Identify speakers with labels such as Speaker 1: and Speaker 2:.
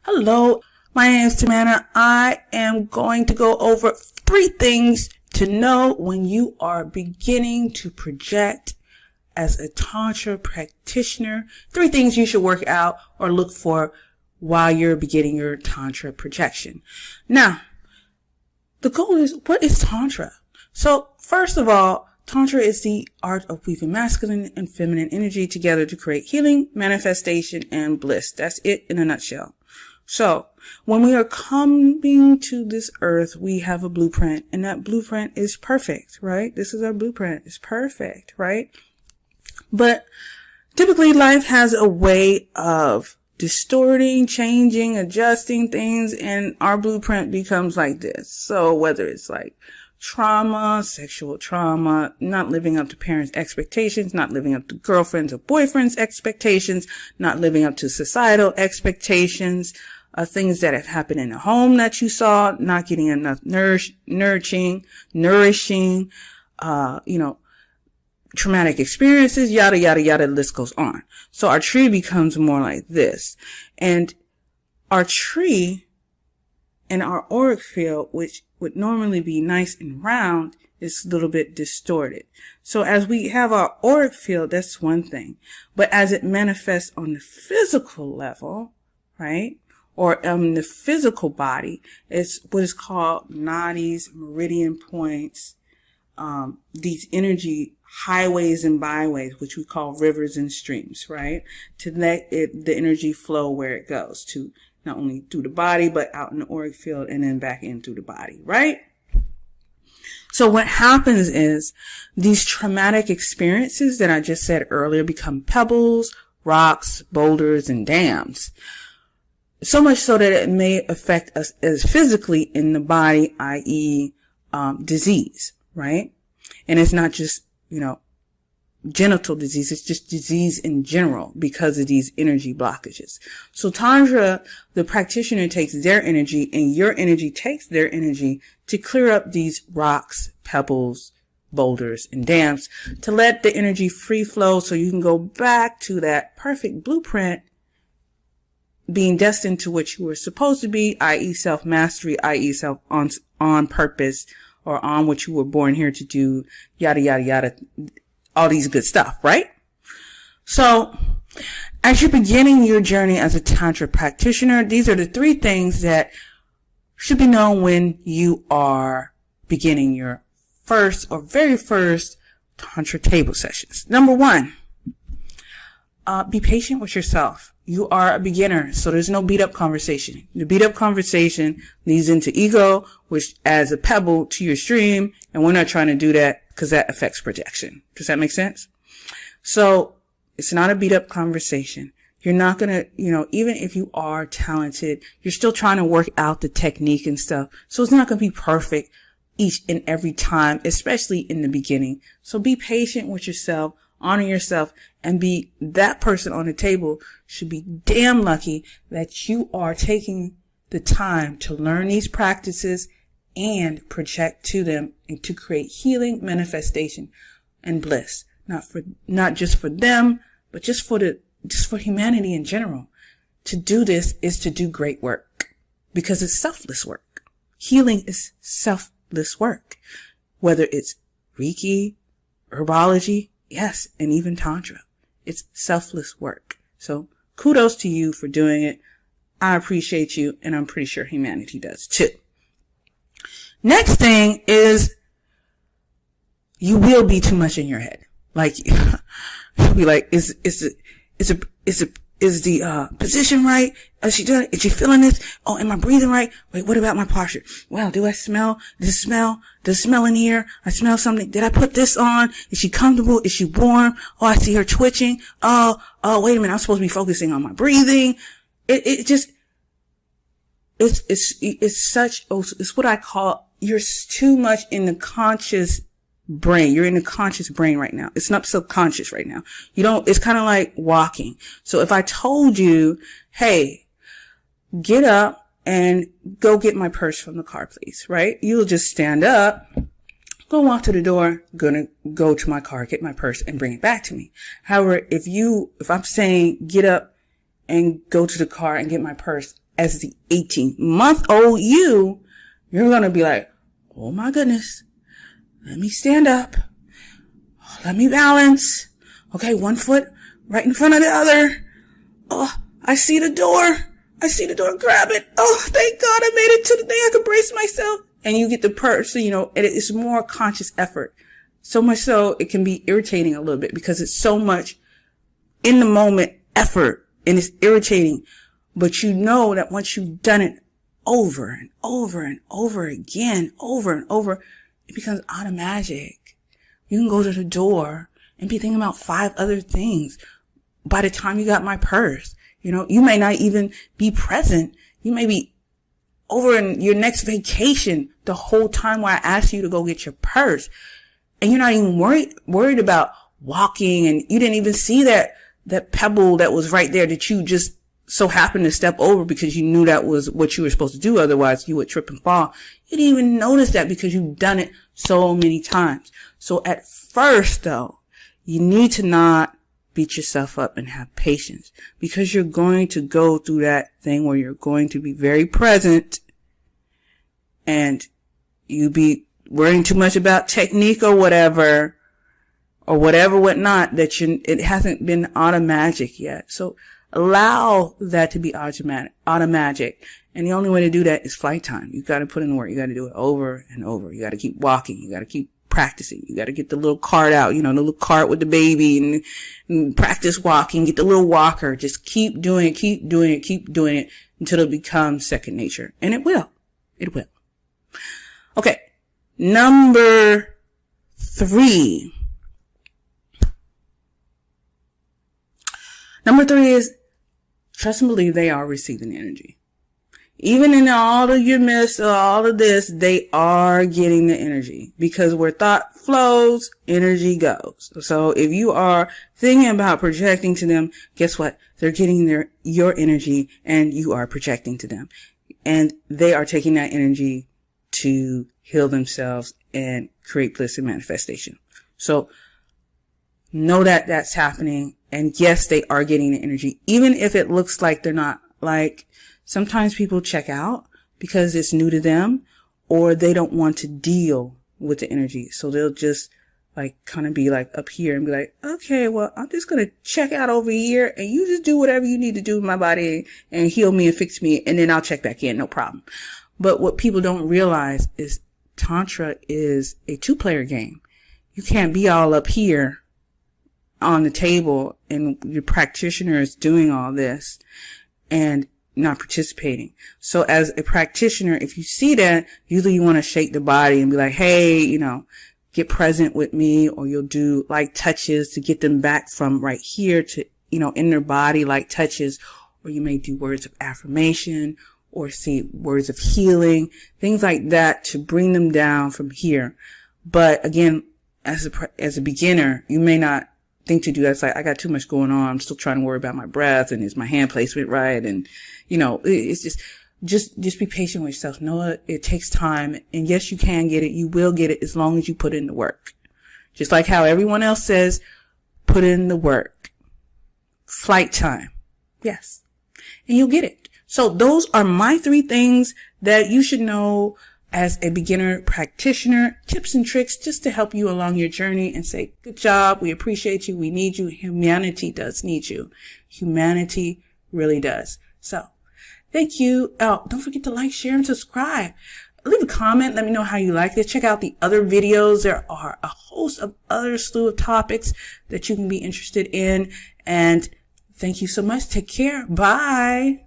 Speaker 1: Hello, my name is Tamanna. I am going to go over 3 things to know when you are beginning to project as a Tantra practitioner. 3 things you should work out or look for while you're beginning your Tantra projection. Now, the goal is, what is Tantra? So, first of all, Tantra is the art of weaving masculine and feminine energy together to create healing, manifestation, and bliss. That's it in a nutshell. So, when we are coming to this earth, we have a blueprint, and that blueprint is perfect, right? This is our blueprint. It's perfect, right? But typically life has a way of distorting, changing, adjusting things, and our blueprint becomes like this. So whether it's like trauma, sexual trauma, not living up to parents' expectations, not living up to girlfriends or boyfriends' expectations, not living up to societal expectations, things that have happened in the home that you saw, not getting enough nourishing, traumatic experiences, yada, yada, yada, the list goes on. So our tree becomes more like this. And our tree and our auric field, which would normally be nice and round, is a little bit distorted. So as we have our auric field, that's one thing. But as it manifests on the physical level, right, or the physical body, it's what is called nadis, meridian points, these energy highways and byways, which we call rivers and streams, right? To let the energy flow where it goes, to not only through the body, but out in the auric field and then back in through the body, right? So what happens is these traumatic experiences that I just said earlier become pebbles, rocks, boulders, and dams. So much so that it may affect us as physically in the body, i.e., disease, right? And it's not just, genital disease. It's just disease in general because of these energy blockages. So Tantra, the practitioner takes their energy and your energy takes their energy to clear up these rocks, pebbles, boulders, and dams to let the energy free flow so you can go back to that perfect blueprint, being destined to what you were supposed to be, i.e. self-mastery, i.e. self on purpose, or on what you were born here to do, yada, yada, yada, all these good stuff, right? So, as you're beginning your journey as a Tantra practitioner, these are the 3 things that should be known when you are beginning your first or very first Tantra table sessions. Number 1, be patient with yourself. You are a beginner, so there's no beat up conversation. The beat up conversation leads into ego, which adds a pebble to your stream, and we're not trying to do that because that affects projection. Does that make sense? So it's not a beat up conversation. You're not gonna, even if you are talented, you're still trying to work out the technique and stuff. So it's not gonna be perfect each and every time, especially in the beginning. So be patient with yourself. Honor yourself, and be that person on the table should be damn lucky that you are taking the time to learn these practices and project to them and to create healing, manifestation, and bliss. Not just for them, but just for humanity in general. To do this is to do great work because it's selfless work. Healing is selfless work, whether it's Reiki, herbology, yes, and even Tantra. It's selfless work. So kudos to you for doing it. I appreciate you, and I'm pretty sure humanity does too. Next thing is you will be too much in your head. Like you'll be like, is the position right? Is she doing it? Is she feeling this? Oh, am I breathing right? Wait, what about my posture? Well, do I smell? Does it smell in here? I smell something. Did I put this on? Is she comfortable? Is she warm? Oh, I see her twitching. Oh, wait a minute. I'm supposed to be focusing on my breathing. It's what I call, you're too much in the conscious brain. You're in the conscious brain right now. It's not subconscious right now. It's kind of like walking. So if I told you, hey, get up and go get my purse from the car, please, right? You'll just stand up, go walk to the door, gonna go to my car, get my purse and bring it back to me. However, if I'm saying get up and go to the car and get my purse, as the 18-month-old you're going to be like, oh my goodness, let me stand up. Let me balance. Okay, one foot right in front of the other. Oh, I see the door. Grab it. Oh, thank God I made it to the thing. I could brace myself. And you get the purse, and it's more conscious effort. So much so it can be irritating a little bit because it's so much in the moment effort and it's irritating. But you know that once you've done it over and over and over again, over and over, it becomes automatic. You can go to the door and be thinking about 5 other things by the time you got my purse. You may not even be present. You may be over in your next vacation the whole time while I asked you to go get your purse. And you're not even worried about walking, and you didn't even see that pebble that was right there that you just so happened to step over because you knew that was what you were supposed to do. Otherwise you would trip and fall. You didn't even notice that because you've done it so many times. So at first though, you need to not beat yourself up and have patience, because you're going to go through that thing where you're going to be very present and you be worrying too much about technique or whatever, whatnot, it hasn't been automatic yet. So allow that to be automatic. And the only way to do that is flight time. You got to put in the work. You got to do it over and over. You got to keep walking. You got to keep practicing. You got to get the little cart out, the little cart with the baby, and practice walking, get the little walker. Just keep doing it until it becomes second nature. And it will. Okay. Number 3. Number 3 is trust and believe they are receiving energy. Even in all of your mess, all of this, they are getting the energy, because where thought flows, energy goes. So if you are thinking about projecting to them, guess what? They're getting your energy, and you are projecting to them, and they are taking that energy to heal themselves and create bliss and manifestation. So know that that's happening. And yes, they are getting the energy, even if it looks like they're not. Like, sometimes people check out because it's new to them, or they don't want to deal with the energy. So they'll just kind of be up here and be like, okay, well, I'm just going to check out over here, and you just do whatever you need to do with my body and heal me and fix me. And then I'll check back in. No problem. But what people don't realize is Tantra is a 2-player game. You can't be all up here on the table and your practitioner is doing all this and not participating. So as a practitioner, if you see that, usually you want to shake the body and be like, hey, get present with me, or you'll do light touches to get them back from right here to, in their body, light touches, or you may do words of affirmation or say words of healing, things like that to bring them down from here. But again, as a beginner, you may not think to do that. It's like, I got too much going on. I'm still trying to worry about my breath, and is my hand placement right? And, it's just be patient with yourself. Know it takes time. And yes, you can get it. You will get it as long as you put in the work. Just like how everyone else says, put in the work. Flight time. Yes. And you'll get it. So those are my 3 things that you should know as a beginner practitioner, tips and tricks just to help you along your journey and say, good job. We appreciate you. We need you. Humanity does need you. Humanity really does. So thank you. Oh, don't forget to like, share, and subscribe. Leave a comment. Let me know how you like this. Check out the other videos. There are a host of other slew of topics that you can be interested in. And thank you so much. Take care. Bye.